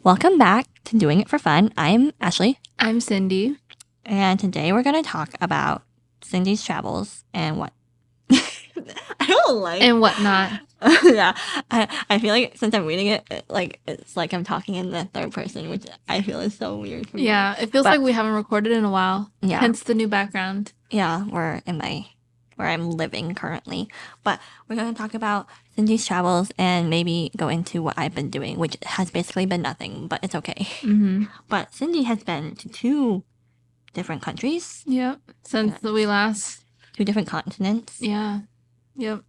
Welcome back to Doing It for Fun. I'm Ashley, I'm Cindy. and today we're going to talk about Cindy's travels and what. I don't like. And whatnot. Yeah, I feel like since I'm reading it, it's like I'm talking in the third person, which I feel is so weird for me. Yeah, it feels But- like we haven't recorded in a while. Yeah. Hence the new background. Yeah, where I'm living currently. But we're going to talk about Cindy's travels and maybe go into what I've been doing, which has basically been nothing, but it's okay. Mm-hmm. But Cindy has been to 2 different countries, Yep. Since we last. 2 different continents. Yeah. Yep.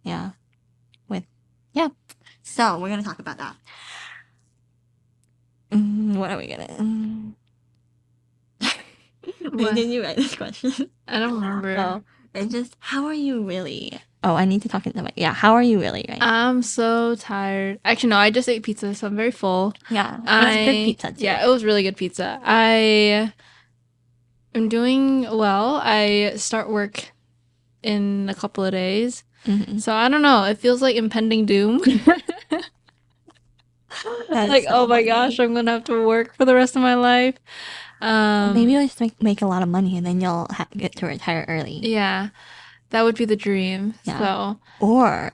Yeah. So we're going to talk about that. What are we going to... What? Did you write this question? I don't remember. Oh, it's just, how are you really? Oh, I need to talk into my... Yeah, how are you really right now? I'm so tired. Actually, no, I just ate pizza, so I'm very full. Yeah, it was good pizza too. Yeah, it was really good pizza. I am doing well. I start work in a couple of days. Mhm. So I don't know. It feels like impending doom. That's Like, so oh my funny. gosh, I'm gonna have to work for the rest of my life. Maybe you'll just make a lot of money and then you'll get to retire early. Yeah, that would be the dream. Yeah. So, Or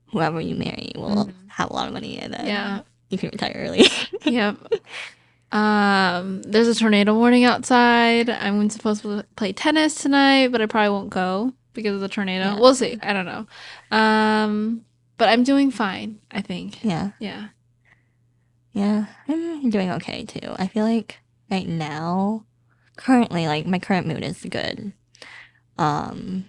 whoever you marry will Mhm. have a lot of money and then yeah, you can retire early. yep. There's a tornado warning outside. I'm supposed to play tennis tonight, but I probably won't go because of the tornado. Yeah. We'll see. I don't know. But I'm doing fine, I think. Yeah. Yeah. Yeah, I'm doing okay too. I feel like right now, currently, like my current mood is good. I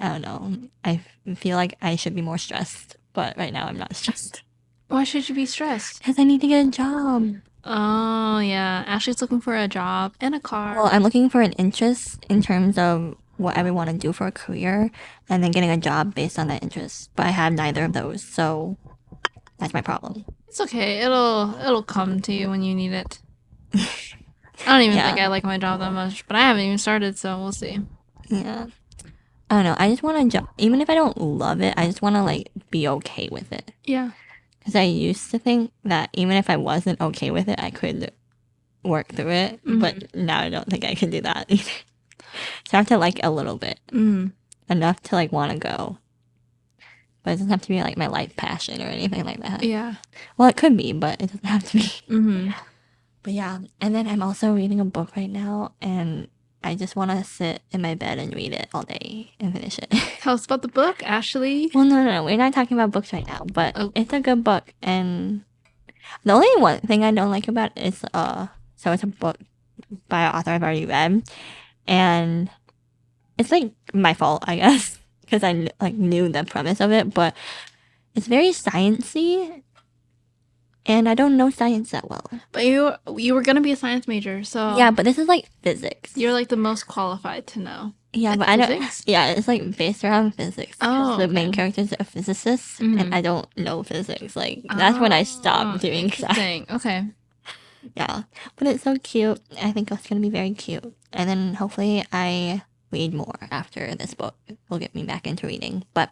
don't know. I feel like I should be more stressed, but right now I'm not stressed Why should you be stressed? because I need to get a job. Oh, yeah. Ashley's looking for a job and a car. Well, I'm looking for an interest in terms of what I would want to do for a career, and then getting a job based on that interest. But I have neither of those, so that's my problem. It's okay. It'll come to you when you need it. I don't even Yeah. think I like my job that much, but I haven't even started, so we'll see. Yeah. I don't know. I just want a job. Even if I don't love it, I just want to like be okay with it. Yeah. Because I used to think that even if I wasn't okay with it, I could work through it. But now I don't think I can do that either. So I have to like a little bit. Enough to like want to go. But it doesn't have to be like my life passion or anything like that. Yeah. Well, it could be, but it doesn't have to be. Mm-hmm. But yeah. And then I'm also reading a book right now. And I just want to sit in my bed and read it all day and finish it. Tell us about the book, Ashley. Well, no. We're not talking about books right now. But Oh. it's a good book. And the only one thing I don't like about it is, so it's a book by an author I've already read. And it's like my fault, I guess. Because I like knew the premise of it, but it's very sciencey, and I don't know science that well. But you were gonna be a science major, so Yeah, but this is like physics. you're like the most qualified to know. Yeah, It's but I don't. physics? Yeah, it's like based around physics. 'cause Oh, the main okay. characters are physicists, Mhm. and I don't know physics. Like that's when I stopped doing science. Interesting. Okay. Yeah, but it's so cute. I think it's gonna be very cute, and then hopefully I read more after this book. Will get me back into reading, but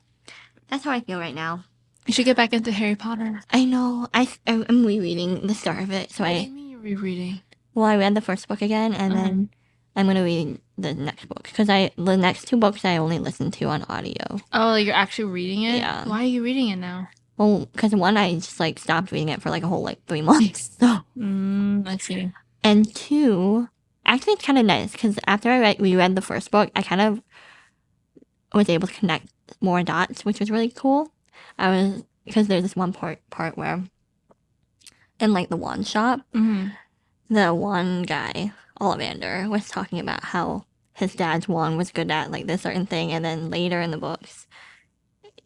that's how I feel right now. You should get back into Harry Potter. I know. I'm rereading the start of it. So What do you mean you're rereading? I read the first book again, and then I'm gonna read the next book because the next 2 books I only listened to on audio. Oh, you're actually reading it? Yeah. Why are you reading it now? Well, because one I just like stopped reading it for like a whole like 3 months. So I see. and 2, actually it's kind of nice because after I reread the first book, I kind of was able to connect more dots, which was really cool. Because there's this one part where in like the wand shop, the one guy, Ollivander, was talking about how his dad's wand was good at like this certain thing, and then later in the books,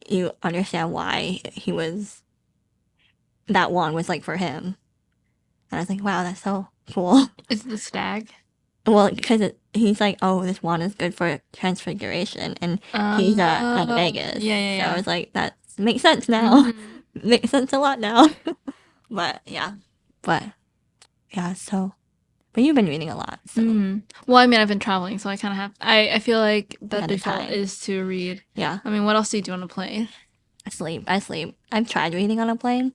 you understand why that wand was like for him. And I was like, wow, that's so cool. Is it the stag? Well, because he's like, oh, this wand is good for transfiguration, and he's at Vegas. Yeah. So I was like, that makes sense now. Makes sense a lot now. But yeah. So. But you've been reading a lot. So Well, I mean, I've been traveling, so I kind of have. I feel like the At a default time. is to read. yeah, I mean, what else do you do on a plane? I sleep. I've tried reading on a plane,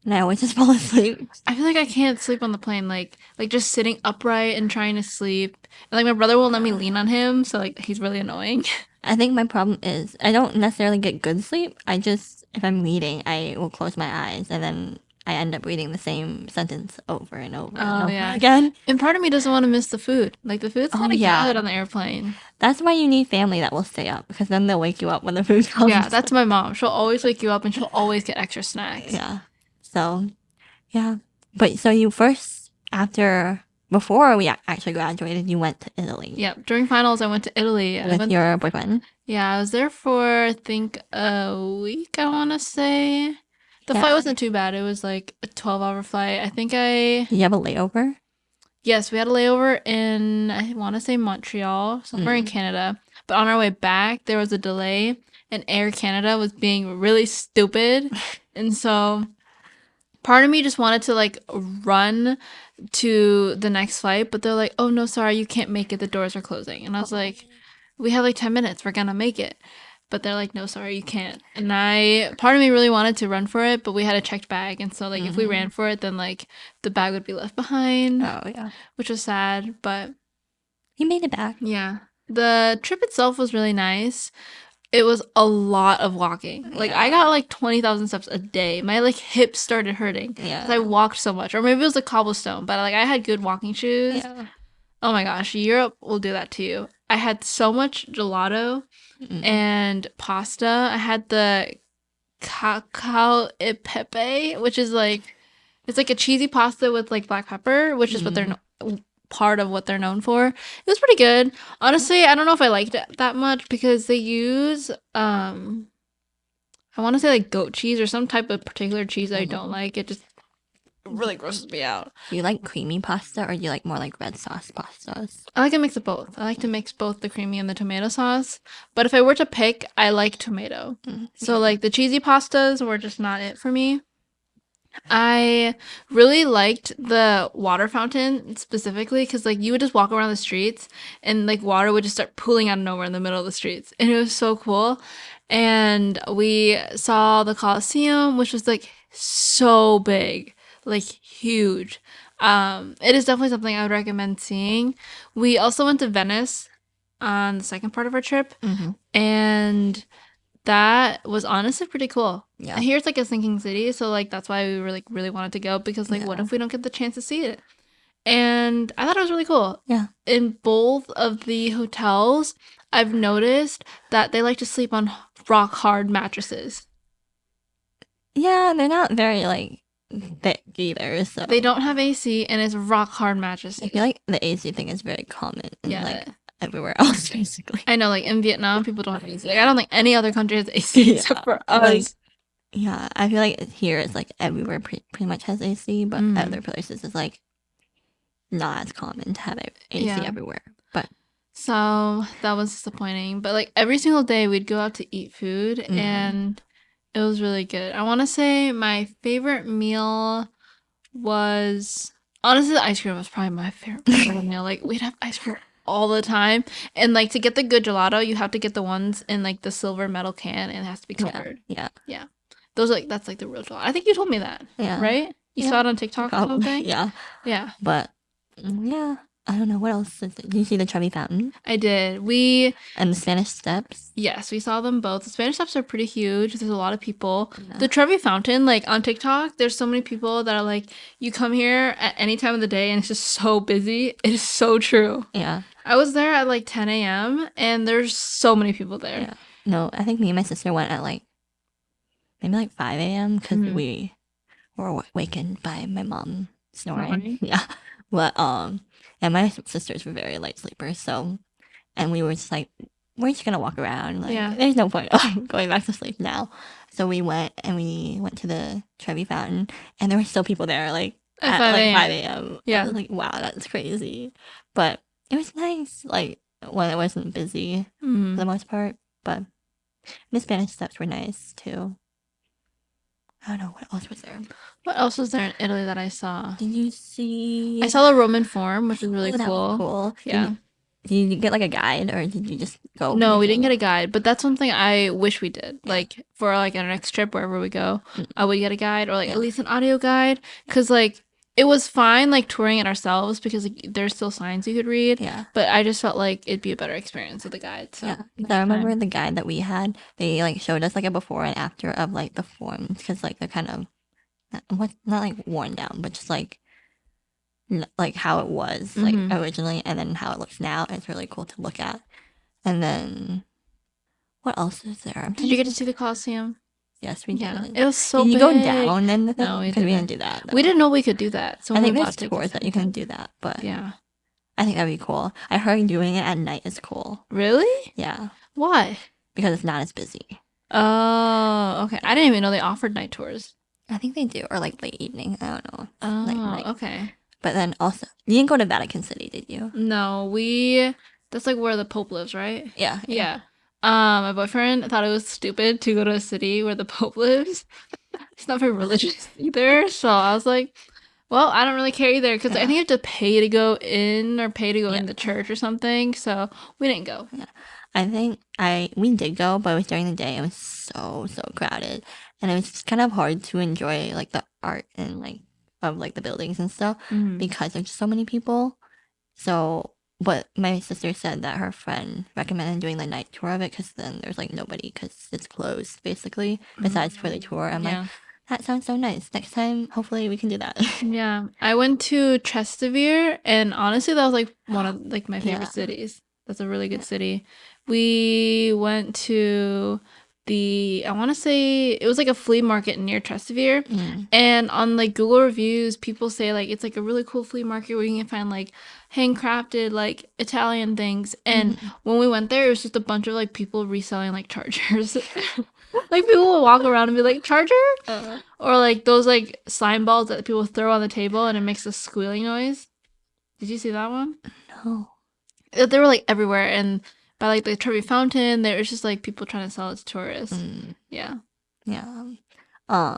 and I always just fall asleep. I feel like I can't sleep on the plane, like just sitting upright and trying to sleep. And like my brother won't let me lean on him, so like he's really annoying. I think my problem is I don't necessarily get good sleep. I just, if I'm reading, I will close my eyes and then I end up reading the same sentence over and over and Oh over yeah. again. And part of me doesn't want to miss the food. Like the food's Oh kind of good yeah, on the airplane. that's why you need family that will stay up because then they'll wake you up when the food Yeah, comes. that's my mom. She'll always wake you up and she'll always get extra snacks. Yeah. So yeah, but so you first before we actually graduated, you went to Italy Yep. During finals, I went to Italy. with your boyfriend. Yeah, I was there for I think a week, I want to say. The Yeah. flight wasn't too bad. It was like a 12-hour flight. Did you have a layover? Yes, we had a layover in, I want to say Montreal, somewhere in Canada. But on our way back, there was a delay, and Air Canada was being really stupid. And so part of me just wanted to like run to the next flight, but they're like, oh no, sorry, you can't make it. The doors are closing. And I was like, we have like 10 minutes. We're gonna make it. But they're like, no, sorry, you can't. And part of me really wanted to run for it, but we had a checked bag. And so, like, if we ran for it, then like the bag would be left behind, Oh yeah. which was sad. But You made it back. yeah, the trip itself was really nice. It was a lot of walking. Like I got like 20,000 steps a day. My like hips started hurting because I walked so much. Or maybe it was a cobblestone, but like I had good walking shoes. Yeah. Oh my gosh, Europe will do that to you. I had so much gelato and pasta. I had the cacao e pepe, which is like it's like a cheesy pasta with like black pepper, which is what they're part of what they're known for. It was pretty good. Honestly, I don't know if I liked it that much because they use I want to say like goat cheese or some type of particular cheese I don't like. It just really grosses me out. Do you like creamy pasta or do you like more like red sauce pastas? I like a mix of both. I like to mix both the creamy and the tomato sauce. But if I were to pick, I like tomato. So like the cheesy pastas were just not it for me. I really liked the water fountain specifically because like you would just walk around the streets and like water would just start pooling out of nowhere in the middle of the streets. And it was so cool. And we saw the Colosseum, which was like so big, like huge. It is definitely something I would recommend seeing. We also went to Venice on the second part of our trip, and that was honestly pretty cool. Yeah. I hear it's like a sinking city, so like that's why we were like really wanted to go because like what if we don't get the chance to see it? And I thought it was really cool. Yeah. In both of the hotels, I've noticed that they like to sleep on rock hard mattresses. Yeah, they're not very like thick either, so They don't have AC and it's rock hard mattresses. I feel like the AC thing is very common in Yeah. like everywhere else basically. I know, like in Vietnam, people don't have AC. Like I don't think any other country has AC except for us. Like, yeah, I feel like here it's like everywhere pretty much has AC, but other places it's like not as common to have AC everywhere. But so that was disappointing. But like every single day we'd go out to eat food and it was really good. I want to say my favorite meal was honestly the ice cream was probably my favorite part of the meal. Like we'd have ice cream all the time, and like to get the good gelato, you have to get the ones in like the silver metal can, and it has to be covered. Yeah. Those are, like that's like the real gelato. I think you told me that. Yeah. Right? You saw it on TikTok or something. Yeah. Yeah. But yeah, I don't know what else. Did you see the Trevi Fountain? I did. And the Spanish Steps? Yes, we saw them both. The Spanish Steps are pretty huge. There's a lot of people. Yeah. The Trevi Fountain, like on TikTok, there's so many people that are like, you come here at any time of the day and it's just so busy. It is so true. Yeah. I was there at like 10 a.m. and there's so many people there. Yeah. No, I think me and my sister went at like maybe like 5 a.m. because we were awakened by my mom snoring. Yeah. But and my sisters were very light sleepers, so and we were just like, we're just gonna walk around. Like there's no point of going back to sleep now. So we went to the Trevi Fountain and there were still people there like at 5 a.m. Yeah. I was like, wow, that's crazy. But it was nice, like when it wasn't busy for the most part. But the Spanish Steps were nice too. I don't know what else was there. What else was there in Italy that I saw? Did you see? I saw the Roman Forum, which was really cool. That was cool. Yeah. Did you get like a guide or did you just go? No, we didn't get a guide, but that's something I wish we did. Like for like our next trip, wherever we go, I would get a guide or like at least an audio guide, because like it was fine like touring it ourselves because like, there's still signs you could read. Yeah. But I just felt like it'd be a better experience with a guide. So Yeah, 'cause next I remember time. the guide that we had. They like showed us like a before and after of like the forms because like they're kind of not like worn down, but just like like how it was like originally, and then how it looks now. It's really cool to look at. And then what else is there? Did you get to see the Coliseum? Yes, we Yeah, did. it was so Did you big. go down in the thing? No, we Because we didn't. didn't do that. We though. didn't know we could do that. So I when think we there's bought tickets, tours that you can do that, but yeah. I think that'd be cool. I heard doing it at night is cool. Really? Yeah, Why? because it's not as busy. Oh, okay. I didn't even know they offered night tours. I think they do, or like late evening. I don't know. Oh, Like night. okay. But then also, you didn't go to Vatican City, did you? No, that's like where the Pope lives, right? Yeah. Yeah. My boyfriend thought it was stupid to go to a city where the Pope lives. He's not very religious either, so I was like, well, I don't really care either because I think you have to pay to go in or pay to go in the church or something. So we didn't go. Yeah. I think we did go, but it was during the day. It was so crowded, and it was just kind of hard to enjoy like the art and like of like the buildings and stuff because there's just so many people. So, but my sister said that her friend recommended doing the night tour of it because then there's like nobody because it's closed basically besides for the tour. I'm like, that sounds so nice. Next time, hopefully we can do that. Yeah, I went to Trastevere, and honestly, that was like one of like my favorite cities. That's a really good city. We went to I want to say it was like a flea market near Trastevere, and on like Google reviews, people say like it's like a really cool flea market where you can find like handcrafted like Italian things. And when we went there, it was just a bunch of like people reselling like chargers. Like people will walk around and be like, charger? Or like those like slime balls that people throw on the table and it makes a squealing noise. Did you see that one? No. They were like everywhere, and by like the Trevi Fountain, there was just like people trying to sell it to tourists. Yeah. Yeah. Yeah,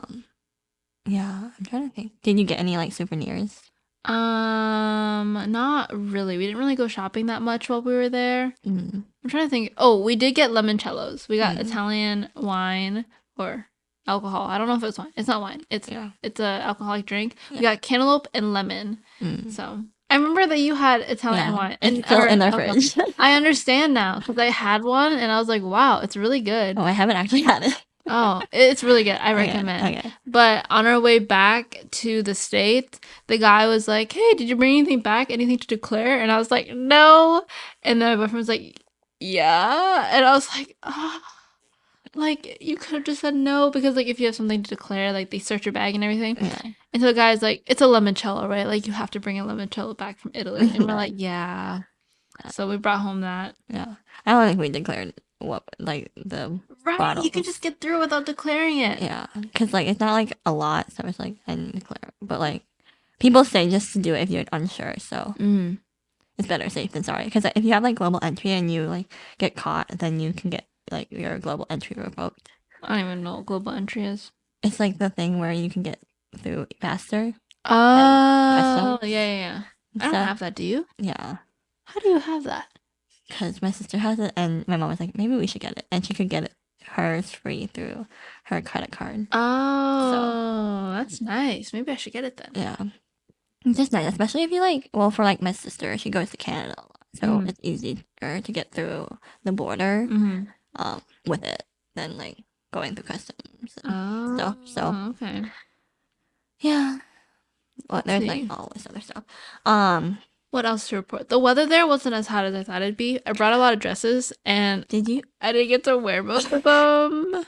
I'm trying to think. Did you get any like souvenirs? Not really. We didn't really go shopping that much while we were there. I'm trying to think. Oh, we did get limoncellos. We got Italian wine or alcohol. I don't know if it's wine. It's not wine. It's a alcoholic drink. We got cantaloupe and lemon. So I remember that you had Italian wine and still in their fridge. I understand now because I had one and I was like, wow, it's really good. Oh, I haven't actually had it. Oh, it's really good. I recommend. Okay. But on our way back to the States, the guy was like, hey, did you bring anything back? Anything to declare? And I was like, no. And then my boyfriend was like, yeah. And I was like, oh, like, you could have just said no because, like, if you have something to declare, like, they search your bag and everything. Yeah. And so the guy's like, it's a limoncello, right? Like, you have to bring a limoncello back from Italy. And we're like, yeah. So we brought home that. Yeah. I don't think we declared what, like, the Right, you can just get through without declaring it. Yeah, because, like, it's not, like, a lot, so it's like, I didn't declare. But, like, people say just to do it if you're unsure, so it's better safe than sorry. Because if you have, like, global entry and you, like, get caught, then you can get, like, your global entry revoked. I don't even know what global entry is. It's, like, the thing where you can get through faster. Oh, yeah. I don't have that, do you? Yeah. How do you have that? Because my sister has it, and my mom was like, maybe we should get it. And she could get it hers free through her credit card. Oh, that's nice. Maybe I should get it then. Yeah. It's just nice, especially if you like, well, for like my sister, she goes to Canada a lot. So it's easier to get through the border with it than like going through customs and stuff. So, okay. Yeah. Well, there's like all this other stuff. What else to report? The weather there wasn't as hot as I thought it'd be. I brought a lot of dresses, and I didn't get to wear most of them.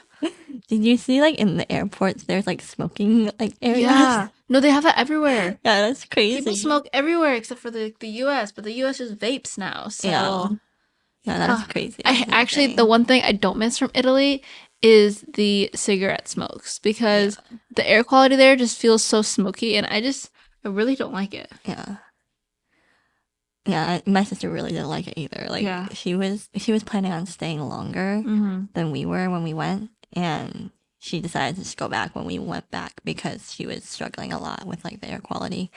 Did you see like in the airports there's like smoking like areas? Yeah. No, they have that everywhere. Yeah, that's crazy. People smoke everywhere except for the US, but the US just vapes now. So yeah, that's crazy. Actually, the one thing I don't miss from Italy is the cigarette smokes because the air quality there just feels so smoky, and I really don't like it. Yeah, my sister really didn't like it either. Like, she was planning on staying longer than we were when we went, and she decided to just go back when we went back because she was struggling a lot with like the air quality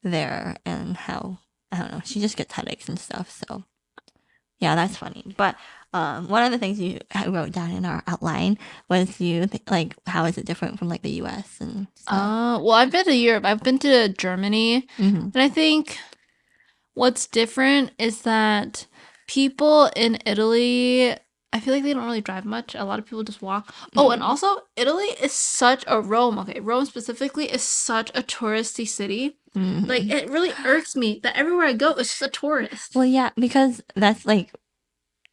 there and how, I don't know, she just gets headaches and stuff. So Yeah, that's funny. But one of the things you wrote down in our outline was like how is it different from like the U.S. and stuff. Well, I've been to Europe. I've been to Germany, Mm-hmm. and I think what's different is that people in Italy, I feel like they don't really drive much. A lot of people just walk. Oh, and also Italy is such a Rome. Okay, Rome specifically is such a touristy city. Like Mm-hmm. it really irks me that everywhere I go, it's just a tourist. Well, yeah, because that's like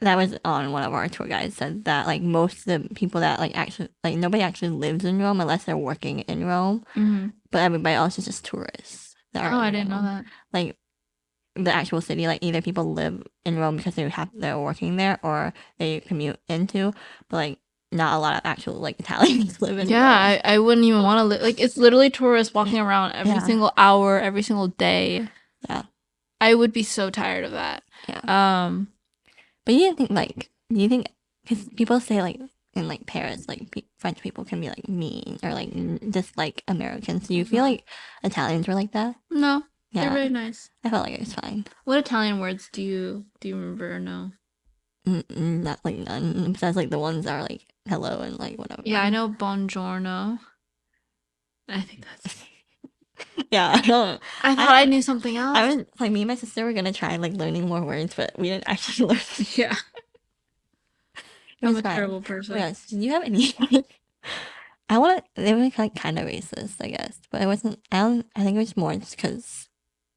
that was on one of our tour guides said that like most of the people that like actually like nobody actually lives in Rome unless they're working in Rome, Mm-hmm. but everybody else is just tourists that are Oh, I in didn't know Rome. that. Like the actual city, like either people live in Rome because they're working there or they commute into, but like not a lot of actual like Italians live in Yeah, Rome. I wouldn't even want to live. Like, it's literally tourists walking around every Yeah, single hour, every single day. yeah, I would be so tired of that. yeah. Um, But you didn't think like do you think because people say like in like Paris like French people can be like mean or like dislike Americans. Do you feel like Italians were like that? no, they're Yeah, very nice. I felt like it was fine. What Italian words do you remember or know? Not like none besides like the ones that are like hello and like whatever. Yeah, I know buongiorno. I think that's it. Yeah, I don't. I thought I I knew something else. I was like me and my sister were gonna try like learning more words, but we didn't actually learn. Yeah, It I'm was a fine. terrible Oh, person. yes. Do you have any? I want to. They were like kind of racist, I guess, but it wasn't. I don't. I think it was more just because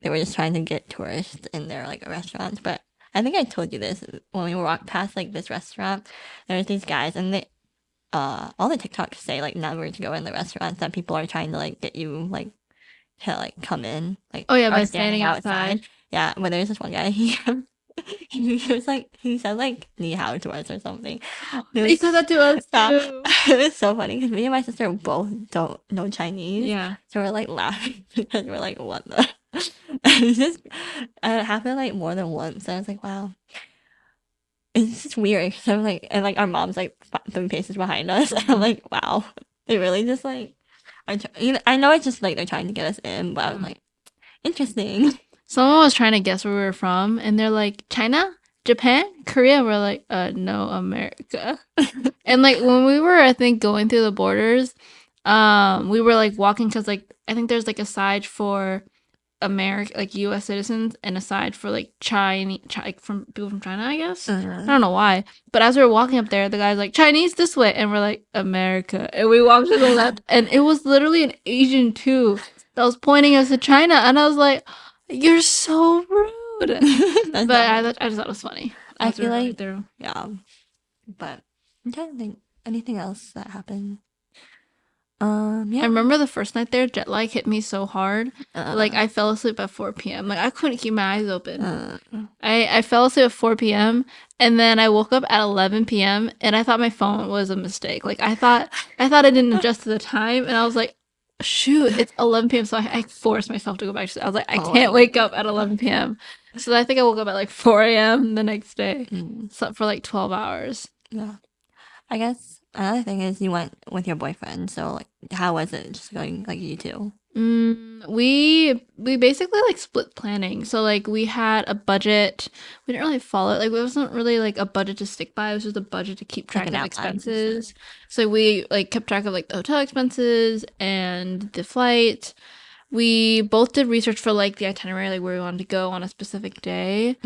they were just trying to get tourists in their like restaurants. But I think I told you this when we walked past like this restaurant. There was these guys, and they all the TikToks say like never to go in the restaurants that people are trying to like get you like to like come in like Oh yeah, are by standing standing outside. outside. Yeah, but there's this one guy. He was like he said like ni hao to us or something. It They was said that to us yeah, too. it was so funny because me and my sister both don't know Chinese, Yeah. so we're like laughing because we're like what the. It's just it happened like more than once. And I was like wow. It's just weird. So I'm like, and like our mom's like 3 paces behind us. And I'm like, wow, they really just like I know it's just like they're trying to get us in, but I was like, interesting. Someone was trying to guess where we were from, and they're like, China? Japan? Korea? We're like, no, America. And like when we were, I think, going through the borders, we were like walking because like I think there's like a side for America, like U.S. citizens, and a side for like Chinese, like from people from China, I guess. I don't know why, but as we were walking up there, the guy's like Chinese this way, and we're like America, and we walked to the left, and it was literally an Asian too that was pointing us to China, and I was like, "You're so rude," That's but not I just thought it was funny. I As we feel were going like through. yeah, but I'm trying to think anything else that happened. I Yeah. remember the first night there, jet lag hit me so hard. Like I fell asleep at 4 p.m. Like I couldn't keep my eyes open. I fell asleep at 4 p.m. and then I woke up at 11 p.m. and I thought my phone was a mistake. Like I thought I didn't adjust to the time and I was like, shoot, it's 11 p.m. So I forced myself to go back to sleep. I was like, I Oh my can't wake up at 11 p.m. So I think I woke up at like 4 a.m. the next day. Slept for like 12 hours. Yeah. I guess another thing is you went with your boyfriend, so like how was it just going like you two? We basically like split planning. So like we had a budget. We didn't really follow it. Like it wasn't really like a budget to stick by. It was just a budget to keep Like track an of outline. expenses. So we like kept track of like the hotel expenses and the flight. We both did research for like the itinerary, like where we wanted to go on a specific day.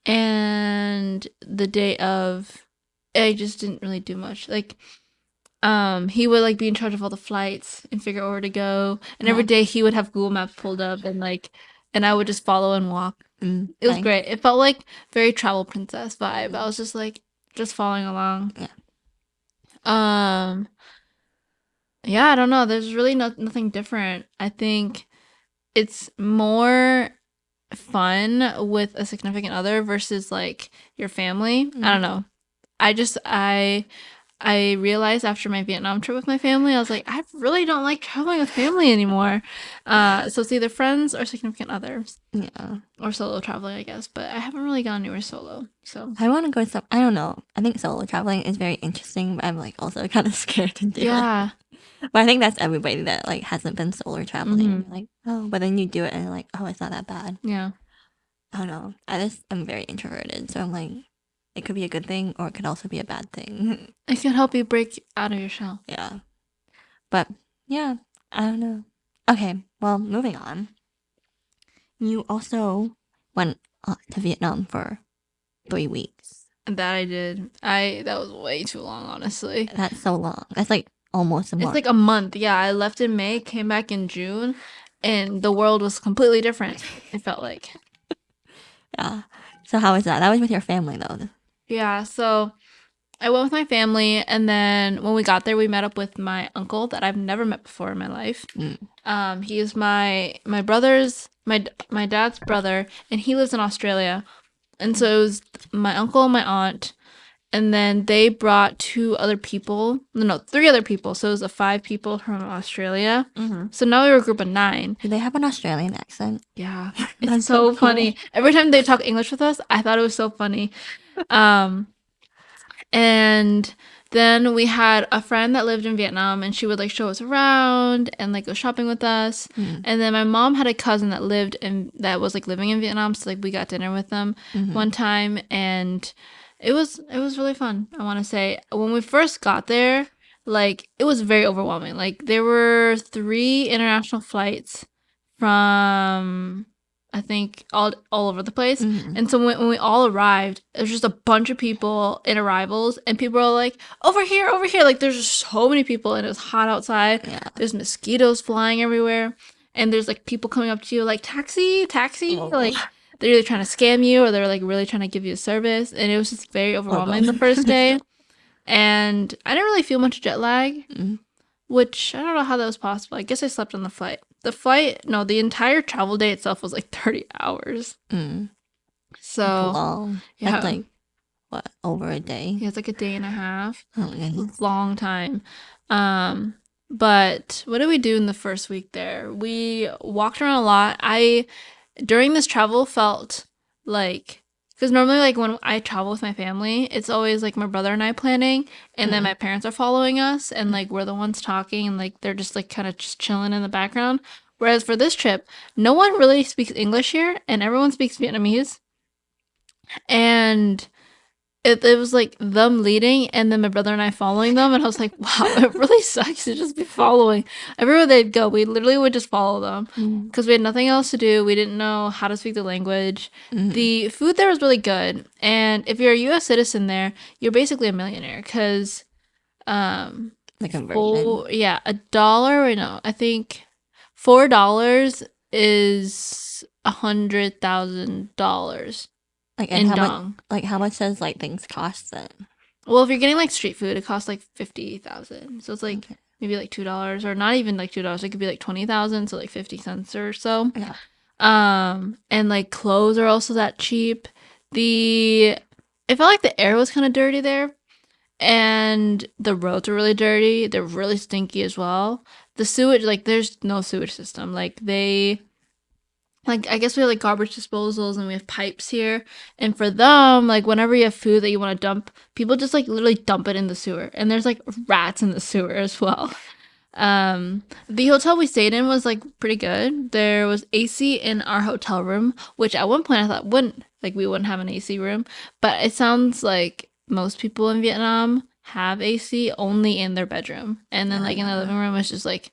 And the day of, I just didn't really do much. Like he would like be in charge of all the flights and figure out where to go. And every day he would have Google Maps pulled up and like and I would just follow and walk. It was great. It felt like very travel princess vibe. I was just like just following along. Yeah. Yeah, I don't know. There's really nothing different. I think it's more fun with a significant other versus like your family. I don't know. I realized after my Vietnam trip with my family, I was like, I really don't like traveling with family anymore. So it's either friends or significant others. Yeah. Or solo traveling, I guess. But I haven't really gone anywhere solo. So I want to go some. I don't know. I think solo traveling is very interesting, but I'm like also kind of scared to do yeah. it. But I think that's everybody that like hasn't been solo traveling. You're like, oh, but then you do it and you're like, oh, it's not that bad. Yeah. I don't know. I'm very introverted, so I'm like, it could be a good thing or it could also be a bad thing. It can help you break out of your shell. Yeah. But yeah, I don't know. Okay, well, moving on. You also went to Vietnam for 3 weeks. That I did. That was way too long, honestly. That's so long. That's like almost a month. It's like a month. Yeah, I left in May, came back in June, and the world was completely different. It felt like. Yeah. So how was that? That was with your family though. Yeah, so I went with my family, and then when we got there, we met up with my uncle that I've never met before in my life. He is my brother's my dad's brother, and he lives in Australia. And so it was my uncle and my aunt, and then they brought 2 other people. No, 3 other people. So it was a 5 people from Australia. So now we were a group of 9. Do they have an Australian accent? Yeah, That's it's so so funny. cool. Every time they talk English with us, I thought it was so funny. And then we had a friend that lived in Vietnam, and she would like show us around and like go shopping with us. And then my mom had a cousin that was like living in Vietnam, so like we got dinner with them one time, and it was really fun. I want to say when we first got there, like it was very overwhelming. Like there were 3 international flights from I think all over the place. And so when we all arrived, there's just a bunch of people in arrivals, and people are like, over here, over here. Like there's just so many people, and it was hot outside. Yeah. There's mosquitoes flying everywhere, and there's like people coming up to you like, taxi, taxi. Oh. Like they're either trying to scam you or they're like really trying to give you a service. And it was just very overwhelming the first day. And I didn't really feel much jet lag, which I don't know how that was possible. I guess I slept on the flight. The entire travel day itself was like 30 hours. So long. yeah. That's like what, over a day? Yeah, it's like a day and a half. Oh my goodness. Long time. But what did we do in the first week there? We walked around a lot. During this travel, felt like, because normally like when I travel with my family, it's always like my brother and I planning, and then my parents are following us, and like we're the ones talking, and like they're just like kind of just chilling in the background. Whereas for this trip, no one really speaks English here, and everyone speaks Vietnamese. And it was like them leading and then my brother and I following them, and I was like, wow, it really sucks to just be following. Everywhere they'd go, we literally would just follow them because we had nothing else to do. We didn't know how to speak the language. The food there was really good, and if you're a U.S. citizen there, you're basically a millionaire because The conversion. I think $4 is $100,000 Like in how dong. how much does like things cost then? Well, if you're getting like street food, it costs like 50,000. So it's like maybe like $2, or not even like $2. It could be like 20,000, so like 50 cents or so. Yeah. And like clothes are also that cheap. It felt like the air was kind of dirty there, and the roads were really dirty. They're really stinky as well. The sewage, like there's no sewage system. I guess we have like garbage disposals, and we have pipes here. And for them, like whenever you have food that you want to dump, people just like literally dump it in the sewer. And there's like rats in the sewer as well. The hotel we stayed in was like pretty good. There was AC in our hotel room, which at one point I thought we wouldn't have an AC room. But it sounds like most people in Vietnam have AC only in their bedroom. And then like in the living room, it's just like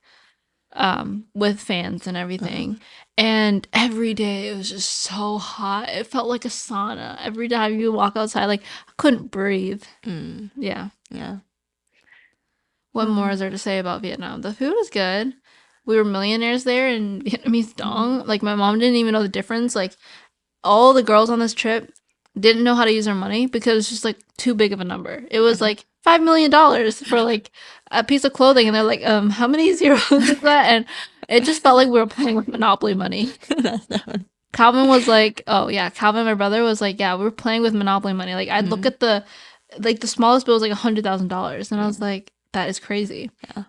with fans and everything. And every day it was just so hot. It felt like a sauna. Every time you walk outside, like I couldn't breathe. Yeah. Yeah. What more is there to say about Vietnam? The food is good. We were millionaires there in Vietnamese dong. Like my mom didn't even know the difference. Like all the girls on this trip didn't know how to use their money because it's just like too big of a number. It was like $5 million for like a piece of clothing, and they're like, how many zeros is that? And it just felt like we were playing with Monopoly money. That's not. Calvin was like, oh yeah, Calvin, my brother, was like, yeah, we were playing with Monopoly money. Like I'd look at the smallest bill was like $100,000, and I was like, that is crazy. Yeah.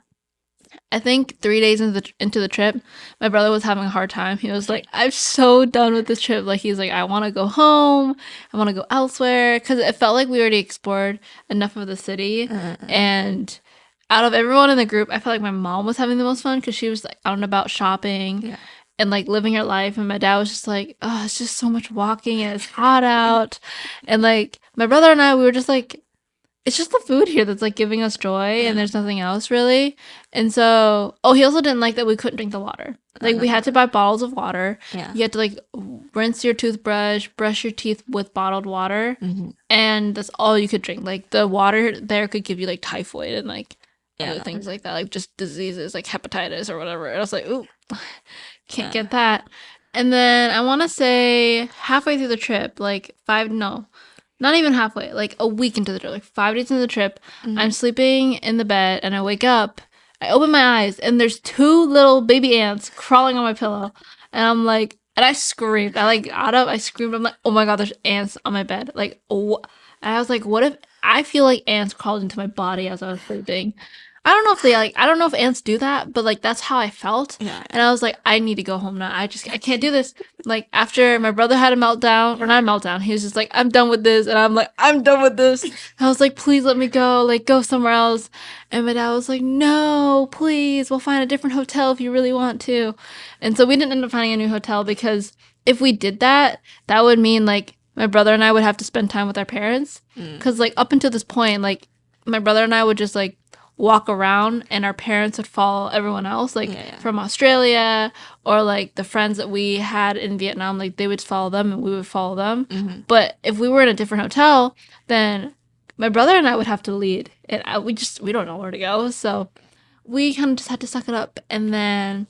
I think 3 days into the trip, my brother was having a hard time. He was like, I'm so done with this trip. Like, he's like, I want to go home. I want to go elsewhere. Because it felt like we already explored enough of the city. And out of everyone in the group, I felt like my mom was having the most fun because she was like out and about shopping. Yeah. and like living your life. And my dad was just like, oh, it's just so much walking and it's hot out. And like my brother and I, we were just like, it's just the food here that's like giving us joy and there's nothing else really. And so, oh, he also didn't like that we couldn't drink the water. Like we had to buy bottles of water. Yeah. You had to like rinse your toothbrush, brush your teeth with bottled water, and that's all you could drink. Like the water there could give you like typhoid and like other things like that, like just diseases like hepatitis or whatever. And I was like, ooh, can't get that. And then I want to say halfway through the trip, like not even halfway, like a week into the trip, like 5 days into the trip, I'm sleeping in the bed and I wake up. I open my eyes and there's 2 little baby ants crawling on my pillow. And I'm like, and I screamed. I screamed. I'm like, oh my God, there's ants on my bed. Like, oh. And I was like, what if I feel like ants crawled into my body as I was sleeping? I don't know if ants do that, but like that's how I felt. Yeah. And I was like, I need to go home now. I can't do this. Like after my brother had a meltdown, or not a meltdown, he was just like, I'm done with this. And I'm like, I'm done with this. And I was like, please let me go, like go somewhere else. And my dad was like, no, please, we'll find a different hotel if you really want to. And so we didn't end up finding a new hotel because if we did that, that would mean like my brother and I would have to spend time with our parents. Because like up until this point, like my brother and I would just like walk around and our parents would follow everyone else like from Australia or like the friends that we had in Vietnam, like they would follow them and we would follow them. But if we were in a different hotel, then my brother and I would have to lead and we don't know where to go, so we kind of just had to suck it up. And then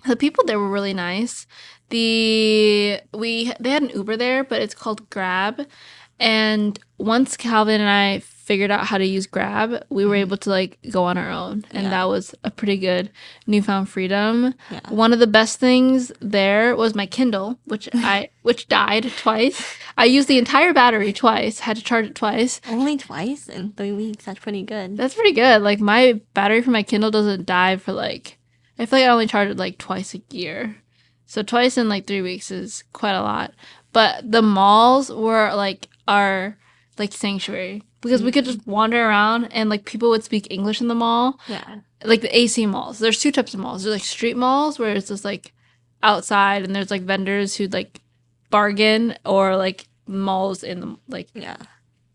the people there were really nice. They had an Uber there, but it's called Grab. And once Calvin and I figured out how to use Grab, we were able to like go on our own, and that was a pretty good newfound freedom. One of the best things there was my Kindle, which died twice. I used the entire battery twice, had to charge it twice. Only twice in 3 weeks. That's pretty good. That's pretty good. Like my battery for my Kindle doesn't die for like, I feel like I only charge it like twice a year. So twice in like 3 weeks is quite a lot. But the malls were like our like sanctuary because we could just wander around and like people would speak English in the mall. Yeah. Like the AC malls. There's 2 types of malls. There's like street malls where it's just like outside and there's like vendors who like bargain, or like malls in the like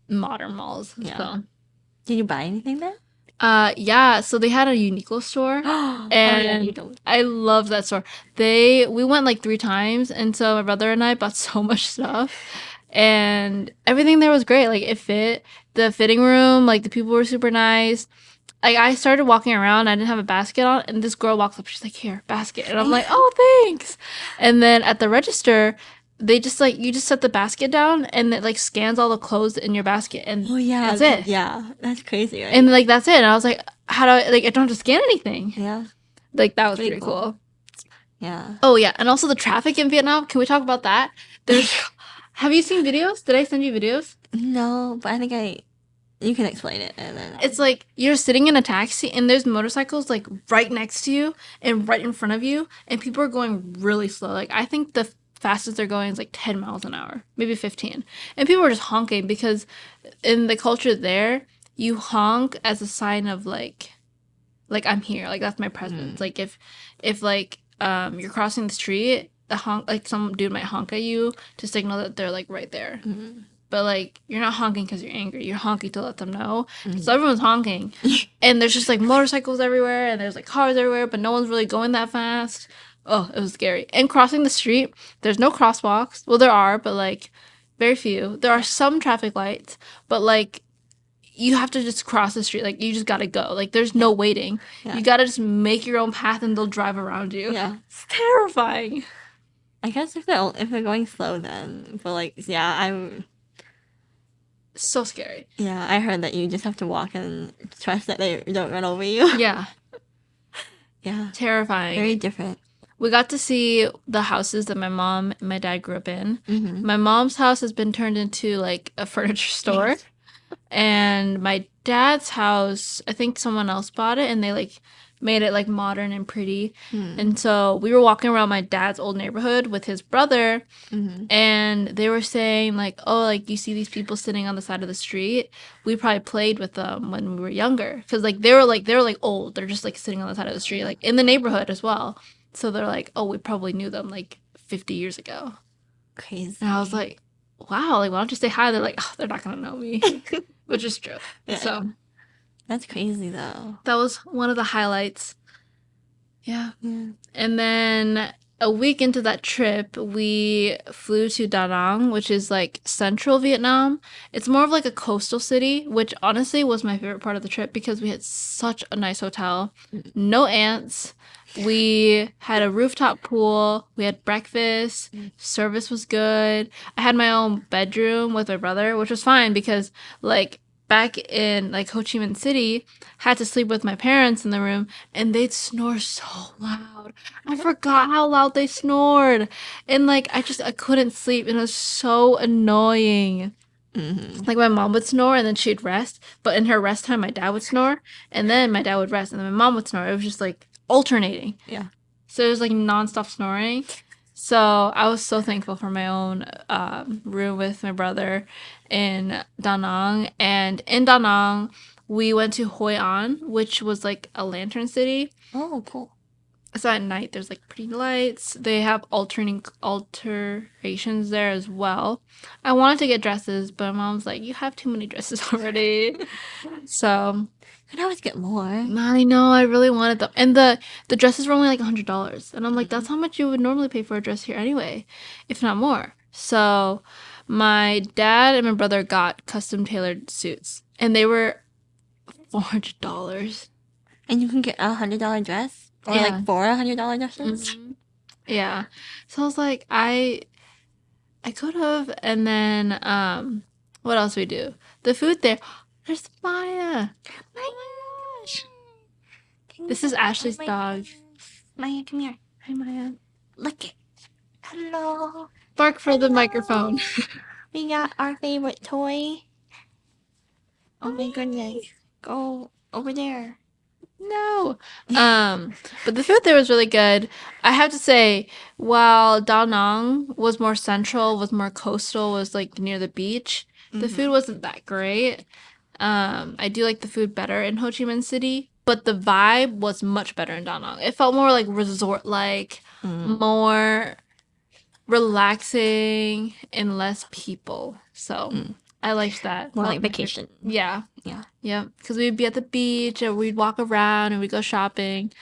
modern malls. Yeah. So. Did you buy anything there? Yeah, so they had a Uniqlo store and I love that store. We went like 3 times, and so my brother and I bought so much stuff and everything there was great. Like it fit. The fitting room, like the people were super nice. Like I started walking around, I didn't have a basket on, and this girl walks up, she's like, here, basket. And I'm like, oh, thanks. And then at the register, they just like, you just set the basket down and it like scans all the clothes in your basket, and that's it. Yeah, that's crazy, right? And like that's it. And I was like, how do I, like, I don't have to scan anything. Yeah. Like that was pretty cool. Yeah. Oh yeah, and also the traffic in Vietnam. Can we talk about that? Have you seen videos? Did I send you videos? No, but I think you can explain it. And then it's like you're sitting in a taxi and there's motorcycles like right next to you and right in front of you, and people are going really slow. Like I think the fastest they're going is like 10 miles an hour, maybe 15. And people are just honking because in the culture there, you honk as a sign of like I'm here, like that's my presence. Like if like you're crossing the street, the honk, like some dude might honk at you to signal that they're like right there. But like you're not honking because you're angry, you're honking to let them know. So everyone's honking and there's just like motorcycles everywhere and there's like cars everywhere, but no one's really going that fast. Oh, it was scary. And crossing the street, there's no crosswalks. Well, there are, but like very few. There are some traffic lights, but like you have to just cross the street. Like you just gotta go. Like there's no waiting. You gotta just make your own path and they'll drive around you. Yeah. It's terrifying. I guess if they're going slow then, but like I'm so scary. Yeah, I heard that you just have to walk and trust that they don't run over you. Yeah. Yeah. Terrifying. Very different. We got to see the houses that my mom and my dad grew up in. Mm-hmm. My mom's house has been turned into like a furniture store. And my dad's house, I think someone else bought it and they like made it like modern and pretty. And so we were walking around my dad's old neighborhood with his brother, and they were saying like, oh, like you see these people sitting on the side of the street, we probably played with them when we were younger, because like they were like old, they're just like sitting on the side of the street, like in the neighborhood as well. So they're like, oh, we probably knew them like 50 years ago. Crazy. And I was like, wow, like, why don't you say hi? They're like, oh, they're not going to know me, which is true. Yeah. So That's crazy, though. that was one of the highlights. Yeah. Yeah. And then a week into that trip, we flew to Da Nang, which is like central Vietnam. It's more of like a coastal city, which honestly was my favorite part of the trip because we had such a nice hotel. No ants. We had a rooftop pool. We had breakfast. Service was good. I had my own bedroom with my brother, which was fine because like back in like Ho Chi Minh City, had to sleep with my parents in the room and they'd snore so loud. I forgot how loud they snored. And like I couldn't sleep and it was so annoying. Mm-hmm. Like my mom would snore and then she'd rest, but in her rest time my dad would snore and then my dad would rest and then my mom would snore. It was just like alternating. Yeah. So it was like nonstop snoring. So I was so thankful for my own room with my brother in Da Nang. And in Da Nang, we went to Hoi An, which was like a lantern city. Oh, cool. So at night, there's like pretty lights. They have alterations there as well. I wanted to get dresses, but my mom's like, you have too many dresses already. So Could always get more. I know, I really wanted them. And the dresses were only like $100. And I'm like, that's how much you would normally pay for a dress here anyway, if not more. So my dad and my brother got custom tailored suits. And they were $400. And you can get $100 dress? Or Yeah. like 4 $100 dresses? Mm-hmm. Yeah. So I was like, I could have. And then what else we do? The food there. There's Maya. My gosh. This is Ashley's dog. Maya, come here. Hi Maya. Look it. Hello. Bark for the Hello. microphone. We got our favorite toy. Oh my goodness. Go over there. No. But the food there was really good. I have to say, while Da Nang was more central, was more coastal, was like near the beach, the food wasn't that great. I do like the food better in Ho Chi Minh City, but the vibe was much better in Da Nang. It felt more like resort-like, more relaxing, and less people. So I liked that. More Felt like vacation. Yeah. Yeah. Yeah. Because we'd be at the beach and we'd walk around and we'd go shopping.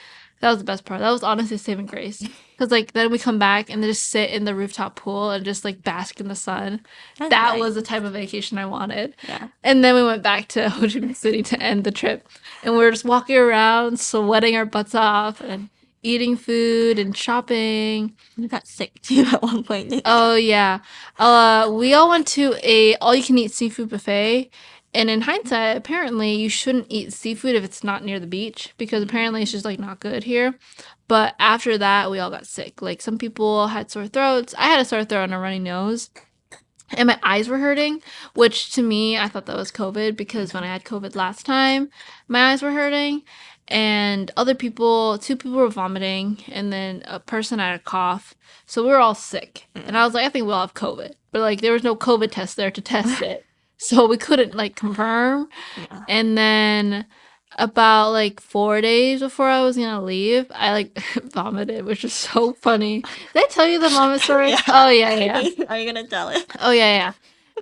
That was the best part. That was honestly saving grace. Because like then we come back and they just sit in the rooftop pool and just like bask in the sun. That's That nice. was the type of vacation I wanted. Yeah. And then we went back to Ho Chi Minh City to end the trip. And we were just walking around, sweating our butts off and eating food and shopping. You got sick too at one point. didn't you? Oh yeah. We all went to a all-you-can-eat seafood buffet. And in hindsight, apparently you shouldn't eat seafood if it's not near the beach because apparently it's just like not good here. But after that, we all got sick. Like some people had sore throats. I had a sore throat and a runny nose. And my eyes were hurting, which to me, I thought that was COVID because when I had COVID last time, my eyes were hurting. And other people, two people were vomiting, and then a person had a cough. So we were all sick. And I was like, I think we all have COVID. But like, there was no COVID test there to test it. So we couldn't like confirm. Yeah. And then about like 4 days before I was gonna leave, I like vomited, which was so funny. Did I tell you the vomit story? Yeah. Oh yeah. Are you gonna tell it? Oh yeah.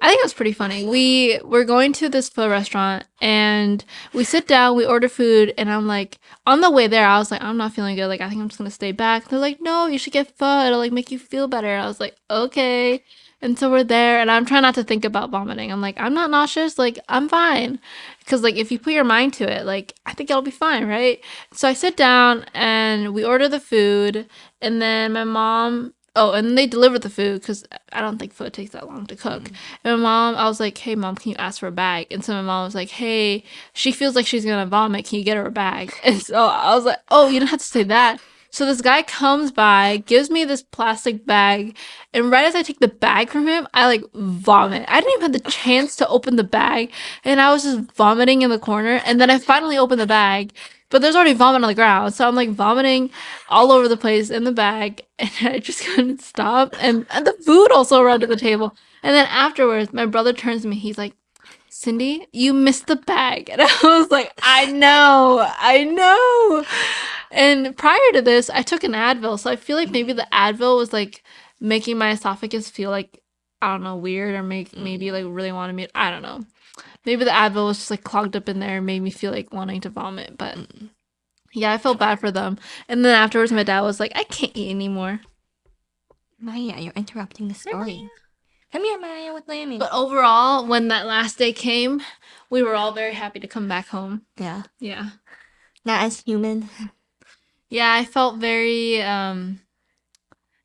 I think it was pretty funny. We were going to this pho restaurant and we sit down, we order food, and I'm like, on the way there, I was like, I'm not feeling good. Like, I think I'm just gonna stay back. They're like, no, you should get pho. It'll like make you feel better. I was like, okay. And so we're there, and I'm trying not to think about vomiting. I'm like, I'm not nauseous. Like, I'm fine. Because, like, if you put your mind to it, like, I think it'll be fine, right? So I sit down, and we order the food, and then my mom... Oh, and they delivered the food because I don't think food takes that long to cook. And my mom, I was like, hey, mom, can you ask for a bag? And so my mom was like, hey, she feels like she's going to vomit. Can you get her a bag? And so I was like, oh, you don't have to say that. So this guy comes by, gives me this plastic bag, and right as I take the bag from him, I like vomit. I didn't even have the chance to open the bag, and I was just vomiting in the corner. And then I finally opened the bag, but there's already vomit on the ground, so I'm like vomiting all over the place in the bag, and I just couldn't stop. And the food also arrived at the table. And then afterwards, my brother turns to me, he's like, Cindy, you missed the bag. And I was like, I know. And prior to this, I took an Advil, so I feel like maybe the Advil was like making my esophagus feel like, I don't know, weird, or maybe like really wanted me. I don't know. Maybe the Advil was just like clogged up in there and made me feel like wanting to vomit. But yeah, I felt bad for them. And then afterwards, my dad was like, "I can't eat anymore." Maya, you're interrupting the story. Come here, Maya, with Lammy. But overall, when that last day came, we were all very happy to come back home. Yeah. Yeah. Not as human. Yeah, I felt very I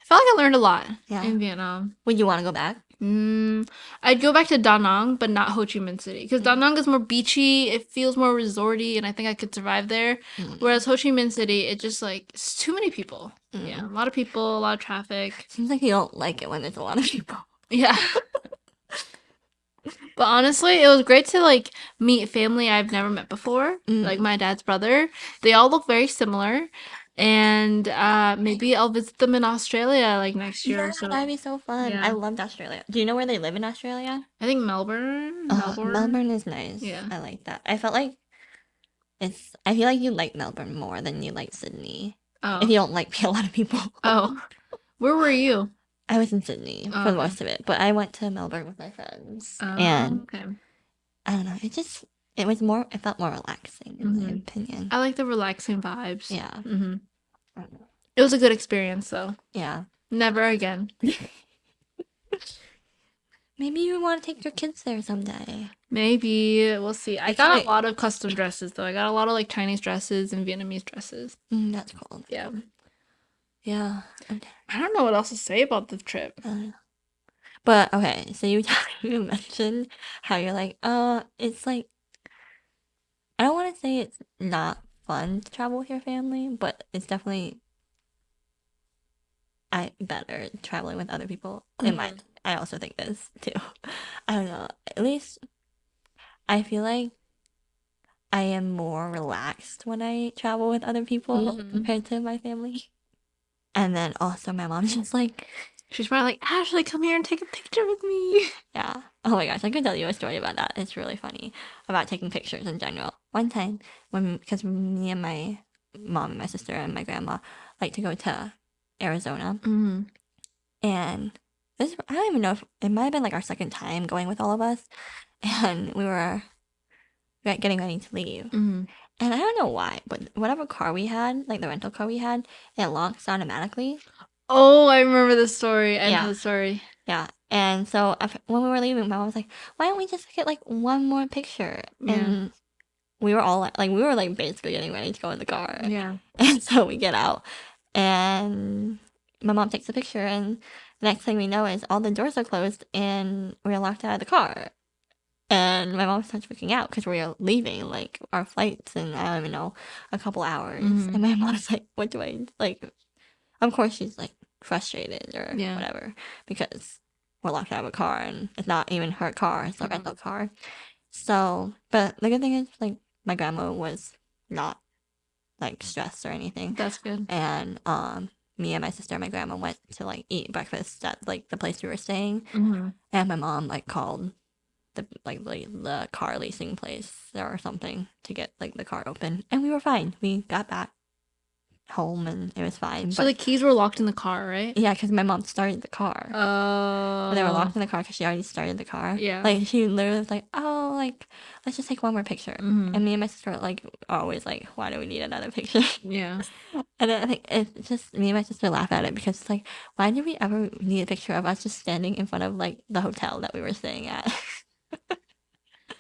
felt like I learned a lot Yeah. in Vietnam. Would you want to go back? I'd go back to Da Nang, but not Ho Chi Minh City, because Da Nang is more beachy. It feels more resorty, and I think I could survive there. Whereas Ho Chi Minh City, it just like it's too many people. Yeah, a lot of people, a lot of traffic. Seems like you don't like it when there's a lot of people. Yeah. But honestly, it was great to like meet family I've never met before, like my dad's brother. They all look very similar, and maybe I'll visit them in Australia like next year Yeah, or so. that'd be so fun. Yeah. I loved Australia. Do you know where they live in Australia? I think Melbourne. Melbourne is nice. Yeah. I like that. I felt like I feel like you like Melbourne more than you like Sydney. Oh. If you don't like a lot of people. Oh. Where were you? I was in Sydney for okay. most of it, but I went to Melbourne with my friends. And Okay. I don't know, it felt more relaxing in my opinion. I like the relaxing vibes. Yeah. I don't know. It was a good experience though. Yeah. Never again. Maybe you want to take your kids there someday. Maybe. We'll see. I got a lot of custom dresses though. I got a lot of like Chinese dresses and Vietnamese dresses. That's cool. Yeah. Yeah. I don't know what else to say about the trip. But okay, so you mentioned how you're like, it's like, I don't want to say it's not fun to travel with your family, but it's definitely better traveling with other people. I also think this too. I don't know. At least I feel like I am more relaxed when I travel with other people compared to my family. And then also my mom's just like, she's probably like, Ashley, come here and take a picture with me. Yeah. Oh my gosh, I could tell you a story about that. It's really funny about taking pictures in general. One time, because me and my mom and my sister and my grandma like to go to Arizona, and I don't even know if it might have been like our second time going with all of us, and we were getting ready to leave. And I don't know why, but whatever car we had, like the rental car we had, it locks automatically. Oh, I remember the story. I know the story. Yeah. And so when we were leaving, my mom was like, why don't we just get like one more picture? Yeah. And we were all like, we were like basically getting ready to go in the car. Yeah. And so we get out and my mom takes a picture, and the next thing we know is all the doors are closed and we're locked out of the car. And my mom starts freaking out because we are leaving like our flights in, I don't even know, a couple hours. And my mom's like, what do I like? Of course she's like frustrated or whatever because we're locked out of a car and it's not even her car, it's a rental car. So, but the good thing is like my grandma was not like stressed or anything. That's good. And me and my sister and my grandma went to like eat breakfast at like the place we were staying. And my mom like called the car leasing place or something to get like the car open, and we were fine. We got back home and it was fine. So the keys were locked in the car, right? Yeah, because my mom started the car. Oh. They were locked in the car because she already started the car. Yeah. Like she literally was like, oh, like let's just take one more picture. And me and my sister were like always like, why do we need another picture? Yeah. And then I think it's just me and my sister laugh at it because it's like, why did we ever need a picture of us just standing in front of like the hotel that we were staying at?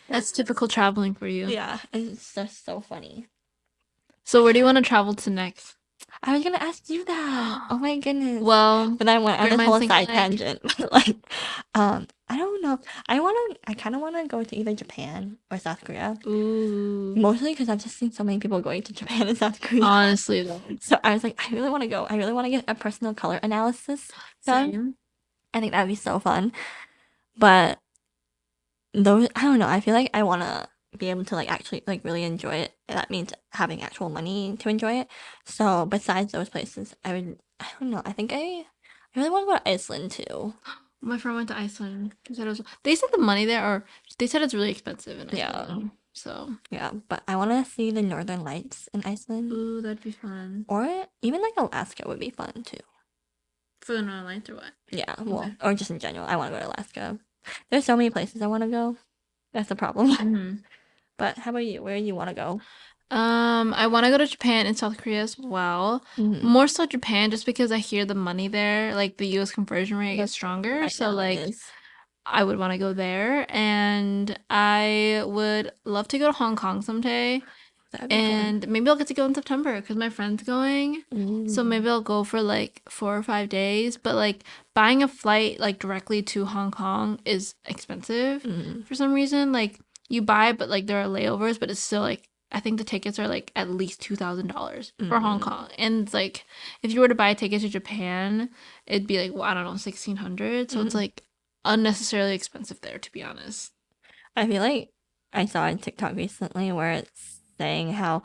That's typical traveling for you. Yeah, it's just so funny. So where do you want to travel to next? I was gonna ask you that. Oh my goodness. Well, but I went on this whole side tangent. Like, I don't know. I kind of want to go to either Japan or South Korea. Ooh. Mostly because I've just seen so many people going to Japan and South Korea. Honestly, though. So I was like, I really want to go. I really want to get a personal color analysis done. Same. I think that would be so fun. But those, I don't know. I feel like I want to be able to like actually like really enjoy it. That means having actual money to enjoy it. So besides those places, I don't know. I think I really want to go to Iceland too. My friend went to Iceland. They said the money there, or they said it's really expensive in Iceland. Yeah. So Yeah, but I want to see the Northern Lights in Iceland. ooh, that'd be fun. Or even like Alaska would be fun too. For the Northern Lights or what? Yeah, well, Okay. or just in general. I want to go to Alaska. There's so many places I want to go. That's the problem. Mm-hmm. But how about you? Where do you want to go? I want to go to Japan and South Korea as well. Mm-hmm. More so Japan, just because I hear the money there, like the U.S. conversion rate is That's stronger. I So know it like, is. I would want to go there, and I would love to go to Hong Kong someday. That'd be fun. And maybe I'll get to go in September because my friend's going. So Mm. maybe I'll go for like 4 or 5 days. But like buying a flight like directly to Hong Kong is expensive Mm. for some reason. Like you buy, but like there are layovers, but it's still like I think the tickets are like at least $2,000 for Hong Mm. Kong. And it's like if you were to buy a ticket to Japan, it'd be like, well, I don't know, 1,600. So it's Mm. like unnecessarily expensive there, to be honest. I feel like I saw a TikTok recently where it's saying how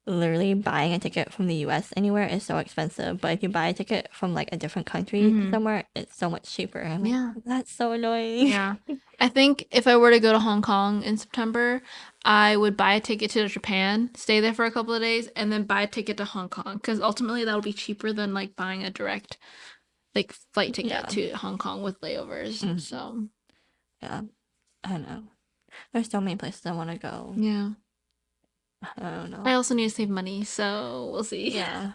literally buying a ticket from the US anywhere is so expensive, but if you buy a ticket from like a different country to Mm-hmm. somewhere, it's so much cheaper. I'm like, Yeah. that's so annoying. Yeah. I think if I were to go to Hong Kong in September, I would buy a ticket to Japan, stay there for a couple of days, and then buy a ticket to Hong Kong because ultimately that'll be cheaper than like buying a direct like flight ticket Yeah. to Hong Kong with layovers. Mhm. So, Yeah. I don't know. There's so many places I want to go. yeah. I don't know. I also need to save money, so we'll see. Yeah.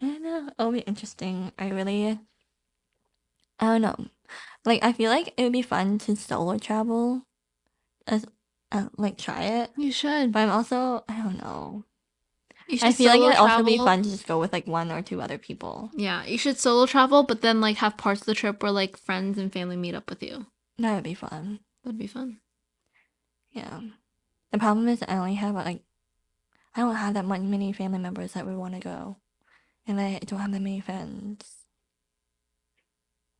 I don't know. It'll be interesting. I don't know. Like, I feel like it would be fun to solo travel, as, like, try it. You should. But I'm also, I don't know. You I should feel like solo it'd also be travel. fun to just go with like one or two other people. Yeah, you should solo travel, but then like have parts of the trip where like friends and family meet up with you. That would be fun. That'd be fun. Yeah. The problem is I only have like, I don't have that many family members that would want to go. And I don't have that many friends.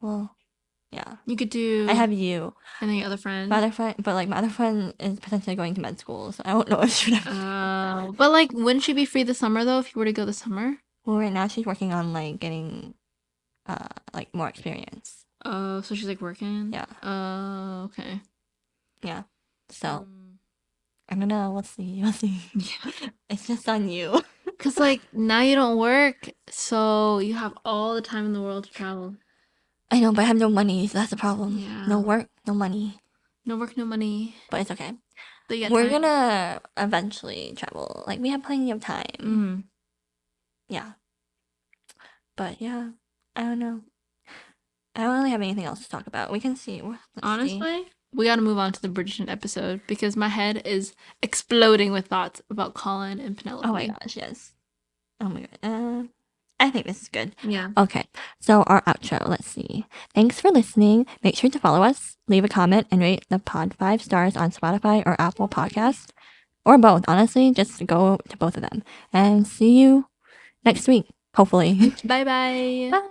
Well, yeah. You could do. I have you. And then your other friend. My other friend, but like my other friend is potentially going to med school, so I don't know if she would have. But like, wouldn't she be free this summer though if you were to go this summer? Well, right now she's working on like getting, like more experience. Oh, so she's like working? Yeah. Oh, okay. Yeah. So I don't know. We'll see. We'll see. Yeah. It's just on you. Cause like now you don't work, so you have all the time in the world to travel. I know, but I have no money, so that's the problem. Yeah. No work, no money. No work, no money. But it's okay. But you got We're time. gonna eventually travel. Like, we have plenty of time. Mm. Yeah. But yeah, I don't know. I don't really have anything else to talk about. We can see. Let's see. Honestly, we gotta move on to the Bridgerton episode because my head is exploding with thoughts about Colin and Penelope. Oh my gosh, yes. Oh my god. I think this is good. Yeah. Okay, so our outro. Let's see. Thanks for listening. Make sure to follow us, leave a comment, and rate the pod 5 stars on Spotify or Apple Podcasts. Or both, honestly. Just go to both of them. And see you next week, hopefully. Bye bye. Bye.